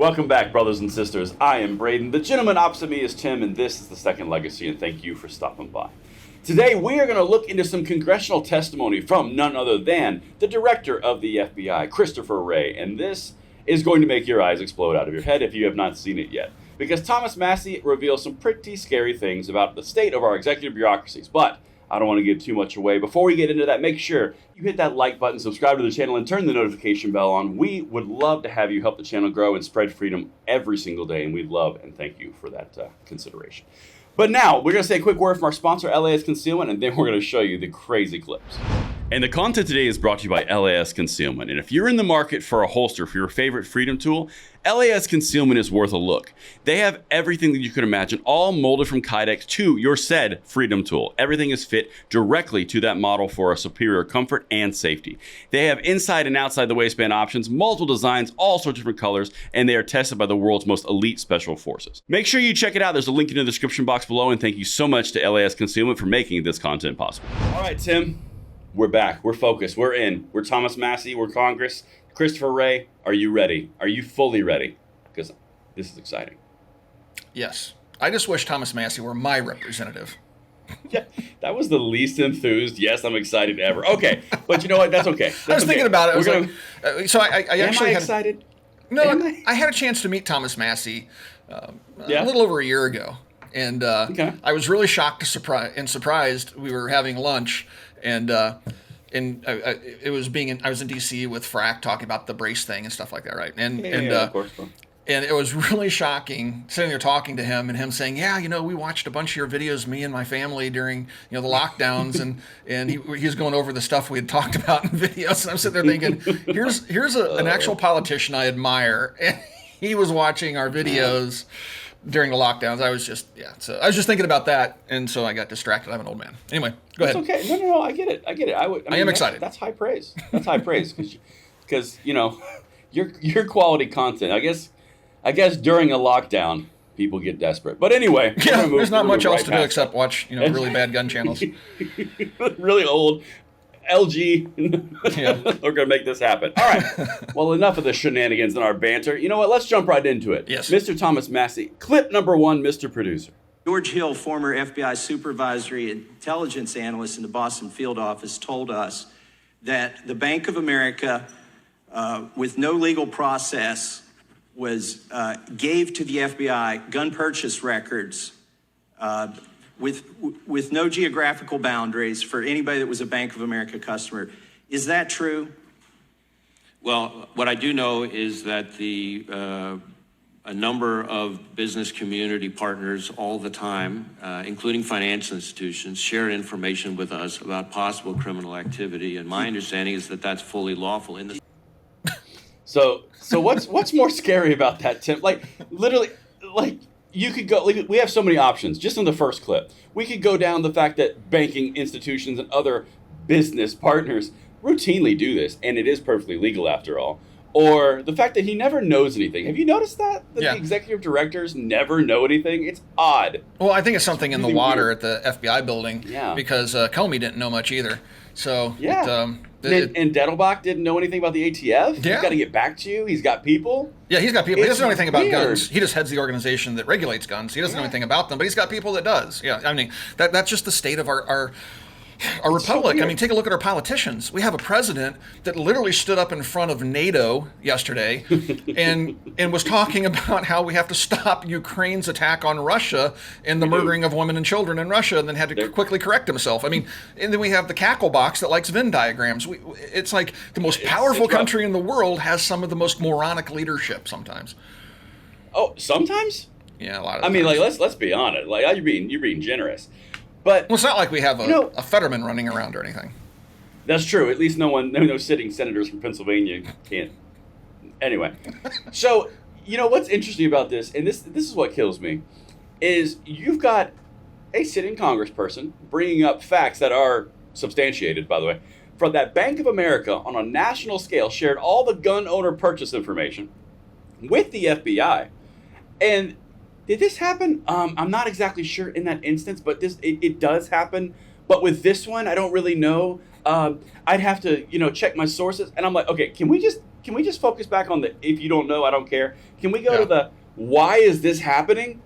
Welcome back, brothers and sisters. I am Braden. The gentleman opposite me is Tim, and this is The Second Legacy, and thank you for stopping by. Today, we are going to look into some congressional testimony from none other than the director of the FBI, Christopher Wray, and this is going to make your eyes explode out of your head if you have not seen it yet, because Thomas Massey reveals some pretty scary things about the state of our executive bureaucracies, but I don't want to give too much away. Before we get into that, make sure you hit that like button, subscribe to the channel, and turn the notification bell on. We would love to have you help the channel grow and spread freedom every single day, and we'd love and thank you for that consideration. But now, we're going to say a quick word from our sponsor, LAS Concealment, and then we're going to show you the crazy clips. And the content today is brought to you by LAS Concealment. And if you're in the market for a holster for your favorite freedom tool, LAS Concealment is worth a look. They have everything that you could imagine, all molded from Kydex to your said freedom tool. Everything is fit directly to that model for a superior comfort and safety. They have inside and outside the waistband options, multiple designs, all sorts of different colors, and they are tested by the world's most elite special forces. Make sure you check it out. There's a link in the description box below, and thank you so much to LAS Concealment for making this content possible. All right, Tim. We're back. We're focused. We're in. We're Thomas Massey. We're Congress. Christopher Wray, are you ready? Are you fully ready? Because this is exciting. Yes. I just wish Thomas Massey were my representative. Yeah, that was the least enthused. Yes, I'm excited ever. Okay, but you know what? That's okay. That's I was thinking about it. So I actually am I excited? No, I had a chance to meat Thomas Massey a little over a year ago. And I was really shocked and surprised. We were having lunch, and I was in D.C. with Frack talking about the brace thing and stuff like that, right? And of course. And it was really shocking sitting there talking to him and him saying, "Yeah, we watched a bunch of your videos, me and my family, during the lockdowns," and he was going over the stuff we had talked about in videos. And I'm sitting there thinking, here's an actual politician I admire, and he was watching our videos during the lockdowns. I was just thinking about that, and so I got distracted. I'm an old man. Anyway, go ahead. It's okay. No, I get it. I mean, I am excited. That's high praise. That's high praise because your quality content. I guess during a lockdown, people get desperate. But anyway, there's not much else to do except watch really bad gun channels. Really old. LG, we're going to make this happen. All right. Well, enough of the shenanigans and our banter. You know what? Let's jump right into it. Yes. Mr. Thomas Massey, clip number 1, Mr. Producer. George Hill, former FBI supervisory intelligence analyst in the Boston field office, told us that the Bank of America, with no legal process, gave to the FBI gun purchase records with no geographical boundaries for anybody that was a Bank of America customer. Is that true? Well, what I do know is that a number of business community partners all the time, including financial institutions, share information with us about possible criminal activity, and my understanding is that that's fully lawful in the. So what's more scary about that, Tim? Literally, you could go, we have so many options. Just in the first clip, we could go down the fact that banking institutions and other business partners routinely do this, and it is perfectly legal after all. Or the fact that he never knows anything. Have you noticed that? That the executive directors never know anything? It's odd. Well, I think it's something in the water at the FBI building. Yeah. Because Comey didn't know much either. So and Dettelbach didn't know anything about the ATF. Yeah. He's got to get back to you. He's got people. Yeah, he's got people. He doesn't know anything about weird. Guns. He just heads the organization that regulates guns. He doesn't know anything about them, but he's got people that does. Yeah, I mean that's just the state of our republic. So I mean, take a look at our politicians. We have a president that literally stood up in front of NATO yesterday and was talking about how we have to stop Ukraine's attack on Russia and the murdering of women and children in Russia, and then had to quickly correct himself. I mean, and then we have the cackle box that likes Venn diagrams. It's like the most powerful country in the world has some of the most moronic leadership sometimes. Oh, sometimes? Yeah, a lot of I mean, times. let's be honest. You're being generous. But well, it's not like we have a Fetterman running around or anything. That's true. At least no sitting senators from Pennsylvania can't. Anyway, so what's interesting about this, and this is what kills me, is you've got a sitting congressperson bringing up facts that are substantiated, by the way, from that Bank of America on a national scale shared all the gun owner purchase information with the FBI, and. Did this happen? I'm not exactly sure in that instance, but it does happen. But with this one, I don't really know. I'd have to check my sources, and I'm like, okay, can we just can we just focus back on the if you don't know, I don't care? Can we go to Yeah. the why is this happening?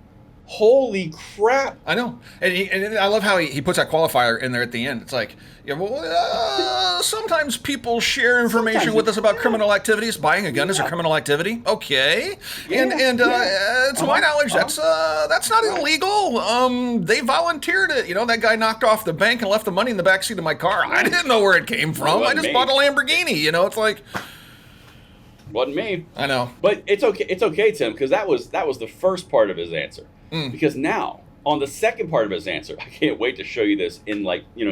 Holy crap! I know, and I love how he puts that qualifier in there at the end. It's like, yeah, well, sometimes people share information Sometimes with us about yeah. criminal activities. Buying a gun is a criminal activity, okay? And Yeah. to my knowledge, that's not illegal. They volunteered it. You know, that guy knocked off the bank and left the money in the backseat of my car. I didn't know where it came from. I just bought a Lamborghini. You know, it's like, Wasn't me. I know, But it's okay, Tim, because that was the first part of his answer. Because now, on the second part of his answer, I can't wait to show you this in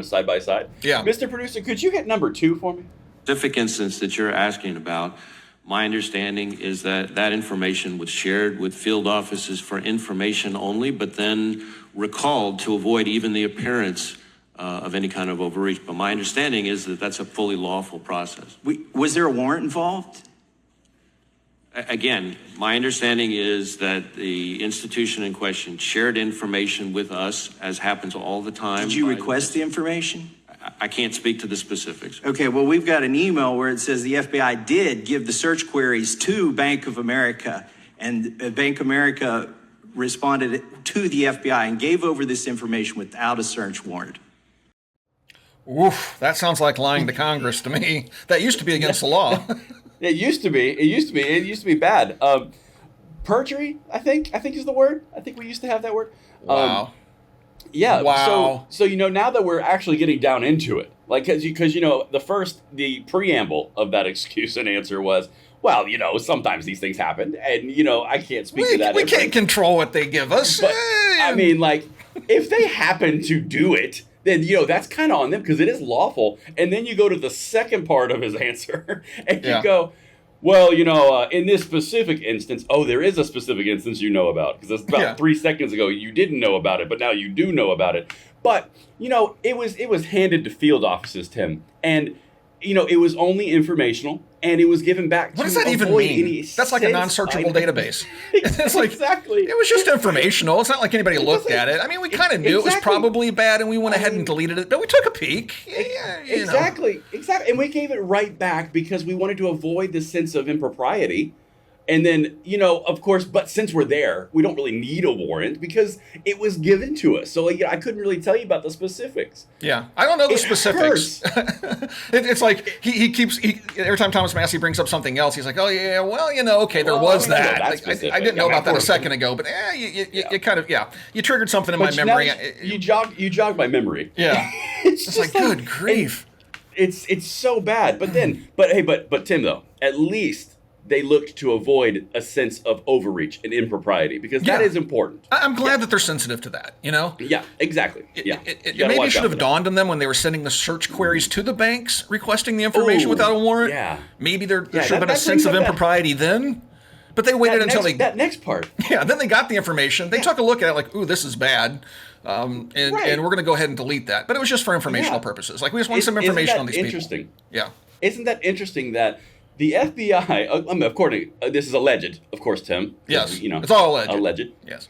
side by side. Yeah. Mr. Producer, could you hit number 2 for me? Specific instance that you're asking about, my understanding is that that information was shared with field offices for information only, but then recalled to avoid even the appearance of any kind of overreach. But my understanding is that that's a fully lawful process. Was there a warrant involved? Again, my understanding is that the institution in question shared information with us, as happens all the time. Did you request the information? I can't speak to the specifics. Okay, well, we've got an email where it says the FBI did give the search queries to Bank of America, and Bank of America responded to the FBI and gave over this information without a search warrant. oof, that sounds like lying to Congress to me. That used to be against the law. It used to be. It used to be bad. Perjury, I think is the word. I think we used to have that word. Wow. Yeah. Wow. So now that we're actually getting down into it, like because the preamble of that excuse and answer was, well, sometimes these things happen, and I can't speak to that. We can't control what they give us. But I mean, like, if they happen to do it, then that's kind of on them because it is lawful. And then you go to the second part of his answer, and you go, well, in this specific instance, there is a specific instance about, because about 3 seconds ago you didn't know about it, but now you do know about it. But it was handed to field offices, Tim, and it was only informational, and it was given back. What does that even mean? That's like a non-searchable database. It's like, exactly. It was just informational. It's not like anybody looked at it. I mean, we kind of knew it was probably bad, and we went ahead and deleted it, but we took a peek. Exactly. And we gave it right back because we wanted to avoid this sense of impropriety. And then, of course, but since we're there, we don't really need a warrant because it was given to us. So, I couldn't really tell you about the specifics. Yeah, I don't know the specifics. It's like he keeps every time Thomas Massey brings up something else, he's like, oh yeah, well, okay, there was that. I didn't know about that a second ago, but you kind of you triggered something in my memory. You jogged my memory. Yeah, it's like good grief. It's so bad. But Tim, though, at least they looked to avoid a sense of overreach and impropriety because that is important. I'm glad that they're sensitive to that, Yeah, exactly. Yeah. It maybe should have dawned on them when they were sending the search queries to the banks requesting the information without a warrant. Yeah. Maybe there should have been a sense of impropriety then. But they waited until that next part. Yeah, then they got the information. They took a look at it like, ooh, this is bad. And we're going to go ahead and delete that. But it was just for informational purposes. Like, we just want some information on these interesting? people. Yeah. Isn't that interesting that the FBI, according, this is alleged, of course, Tim. Yes, it's all alleged. Alleged. Yes.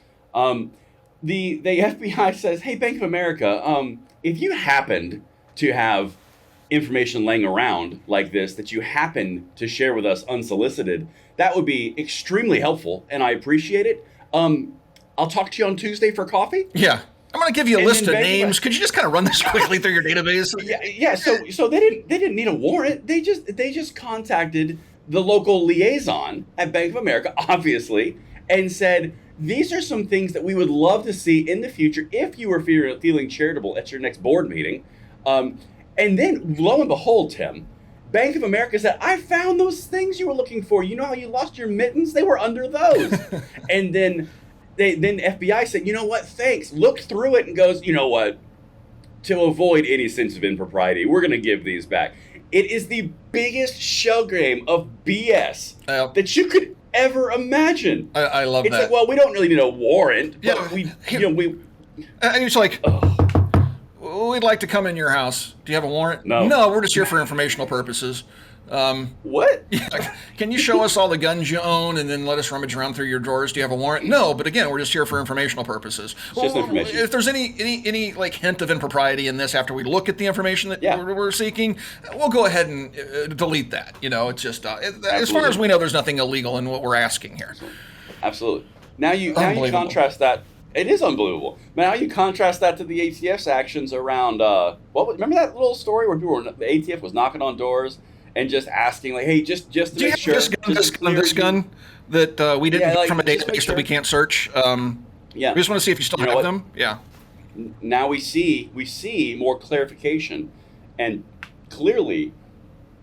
The FBI says, hey, Bank of America, if you happened to have information laying around like this that you happen to share with us unsolicited, that would be extremely helpful, and I appreciate it. I'll talk to you on Tuesday for coffee. Yeah. I'm going to give you a list of names. Could you just kind of run this quickly through your database? Yeah. So they didn't need a warrant. They just contacted the local liaison at Bank of America, obviously, and said, these are some things that we would love to see in the future if you were feeling charitable at your next board meeting. And then, lo and behold, Tim, Bank of America said, I found those things you were looking for. You know how you lost your mittens? They were under those. And then FBI said, you know what, thanks. Looked through it and goes, you know what, to avoid any sense of impropriety, we're going to give these back. It is the biggest shell game of BS that you could ever imagine. I love it's that. Like, well, we don't really need a warrant, but and it's like, we'd like to come in your house. Do you have a warrant? No. No, we're just here for informational purposes. What? Can you show us all the guns you own and then let us rummage around through your drawers? Do you have a warrant? No, but again, we're just here for informational purposes. Just information. If there's any like hint of impropriety in this after we look at the information that we're seeking, we'll go ahead and delete that. It's just as far as we know, there's nothing illegal in what we're asking here. Absolutely. Now you contrast that. It is unbelievable. Now you contrast that to the ATF's actions around. Remember that little story where the ATF was knocking on doors and just asking, like, hey, just to do you make have sure. this gun that we didn't get from a database sure. that we can't search? We just want to see if you still have them. Yeah. Now we see more clarification, and clearly,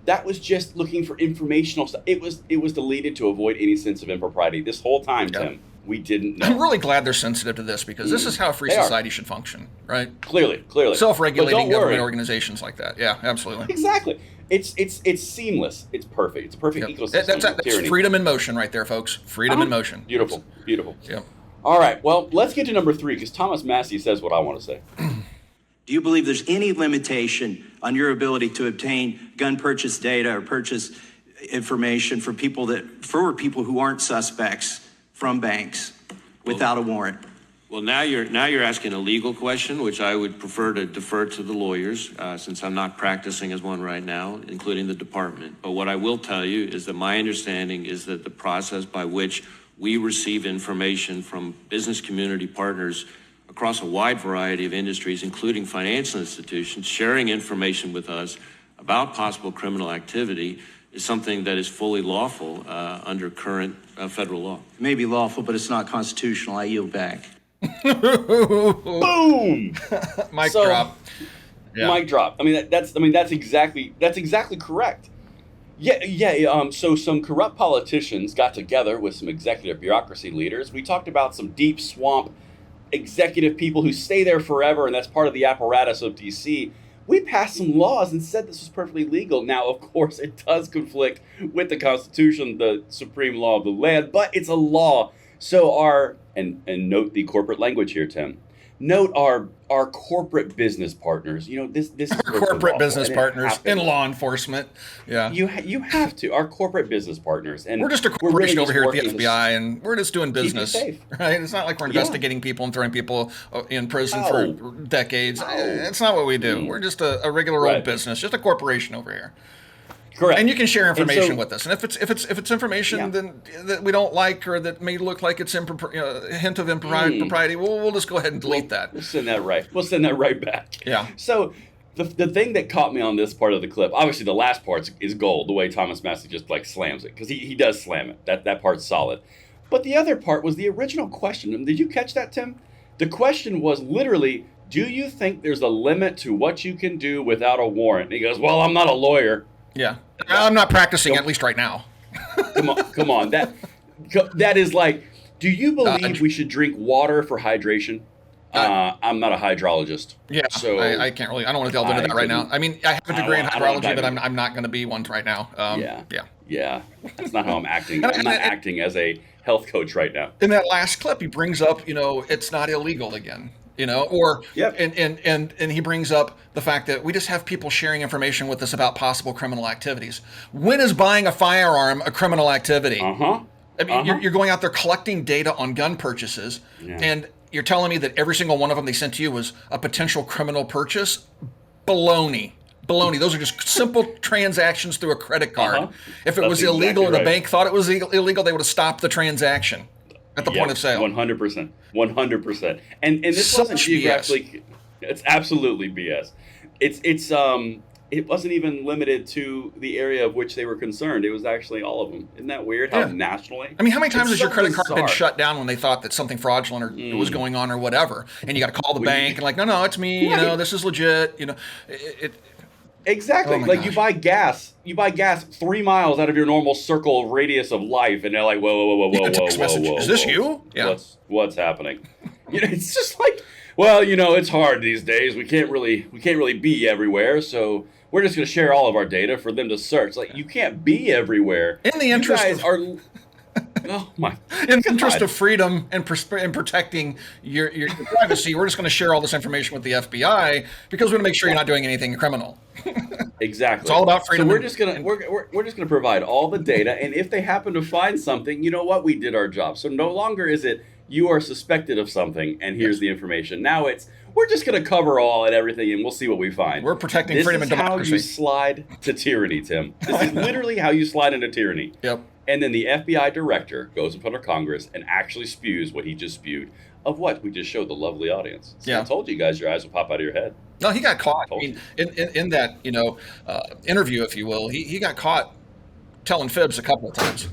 that was just looking for informational stuff. It was deleted to avoid any sense of impropriety. This whole time, Tim, we didn't know. I'm really glad they're sensitive to this because this is how a free society should function, right? Clearly. Self-regulating government organizations like that. Yeah, absolutely. Exactly. It's seamless. It's perfect. It's a perfect ecosystem. That's freedom in motion right there, folks. Freedom in motion. Beautiful. Yep. All right. Well, let's get to number 3 because Thomas Massey says what I want to say. Do you believe there's any limitation on your ability to obtain gun purchase data or purchase information for people who aren't suspects from banks without a warrant? Well, now you're asking a legal question, which I would prefer to defer to the lawyers, since I'm not practicing as one right now, including the department. But what I will tell you is that my understanding is that the process by which we receive information from business community partners across a wide variety of industries, including financial institutions, sharing information with us about possible criminal activity is something that is fully lawful under current federal law. It may be lawful, but it's not constitutional. I yield back. Boom! Mic drop. Yeah. Mic drop. That's exactly correct. So some corrupt politicians got together with some executive bureaucracy leaders. We talked about some deep swamp executive people who stay there forever, and that's part of the apparatus of DC. We passed some laws and said this was perfectly legal. Now, of course, it does conflict with the Constitution, the supreme law of the land, but it's a law. So and note the corporate language here, Tim. Note our corporate business partners. This is corporate business partners in law enforcement. Yeah, you have to. Our corporate business partners, and we're just a corporation over here at the FBI, and we're just doing business. Keep it safe. Right? It's not like we're investigating people and throwing people in prison for decades. It's not what we do. We're just a regular old business, just a corporation over here. Correct. And you can share information with us. And if it's information then that we don't like or that may look like it's a hint of impropriety, we'll just go ahead and delete that. We'll send that right back. Yeah. So the thing that caught me on this part of the clip, obviously the last part is gold, the way Thomas Massey just slams it, because he does slam it. That part's solid. But the other part was the original question. Did you catch that, Tim? The question was literally, do you think there's a limit to what you can do without a warrant? And he goes, well, I'm not a lawyer. Yeah, I'm not practicing, at least right now. Come on. That is like, do you believe we should drink water for hydration? I'm not a hydrologist. Yeah, so I can't really. I don't want to delve into that right now. I mean, I have a degree in hydrology, but I'm not going to be one right now. Yeah. That's not how I'm acting. I'm not acting as a health coach right now. In that last clip, he brings up, it's not illegal again. And he brings up the fact that we just have people sharing information with us about possible criminal activities. When is buying a firearm a criminal activity? You're going out there collecting data on gun purchases, and you're telling me that every single one of them they sent to you was a potential criminal purchase? Baloney. Those are just simple transactions through a credit card. If it was illegal and the bank thought it was illegal, they would have stopped the transaction at the point of sale. 100%. And this wasn't geographically. It's absolutely BS. It wasn't even limited to the area of which they were concerned. It was actually all of them. Isn't that weird? How nationally? I mean, how many times has your credit card been shut down when they thought that something fraudulent was going on or whatever, and you got to call the bank and no, it's me. This is legit. Exactly. Gosh. You buy gas 3 miles out of your normal circle radius of life, and they're like, whoa. Is this you? Yeah. What's happening? It's just like, it's hard these days. We can't really be everywhere, so we're just going to share all of our data for them to search. You can't be everywhere. In the interest Oh my! In the interest God. of freedom and protecting your privacy, we're just going to share all this information with the FBI because we want to make sure you're not doing anything criminal. Exactly. It's all about freedom. So we're just gonna we're just gonna provide all the data, and if they happen to find something, you know what? We did our job. So no longer is it you are suspected of something, and here's the information. Now it's we're just gonna cover all and everything, and we'll see what we find. We're protecting freedom and democracy. This is how you slide to tyranny, Tim. This is literally how you slide into tyranny. Yep. And then the FBI director goes in front of Congress and actually spews what he just spewed of what we just showed the lovely audience. See, Yeah. I told you guys your eyes would pop out of your head. No, he got caught. I Told mean, in that interview, if you will, he got caught telling fibs a couple of times.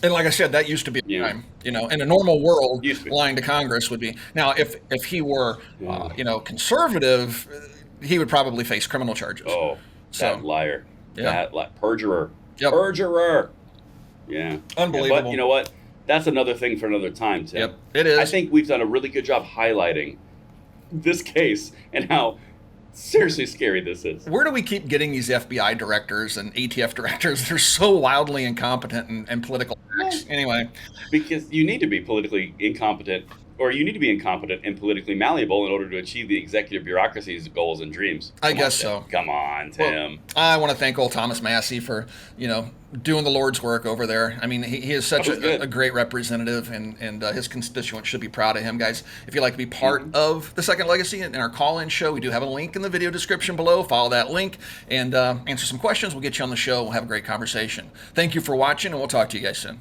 And like I said, that used to be a Yeah. crime. In a normal world, Used to be. lying to Congress would be. Now, if he were, conservative, he would probably face criminal charges. Oh, So, that liar. yeah. Perjurer. Yep. Perjurer. Yeah. Unbelievable. But you know what? That's another thing for another time, Tim. Yep, it is. I think we've done a really good job highlighting this case and how seriously scary this is. Where do we keep getting these FBI directors and ATF directors? They're so wildly incompetent and political hacks. Anyway, Because you need to be politically incompetent, or you need to be incompetent and politically malleable in order to achieve the executive bureaucracy's goals and dreams. I Come on, guess Tim. so. Come on, Tim. I want to thank old Thomas Massey for, doing the Lord's work over there. I mean, he is such That was good. a great representative, and his constituents should be proud of him, guys. If you'd like to be part of the Second Legacy and our call-in show, we do have a link in the video description below. Follow that link and answer some questions. We'll get you on the show. We'll have a great conversation. Thank you for watching, and we'll talk to you guys soon.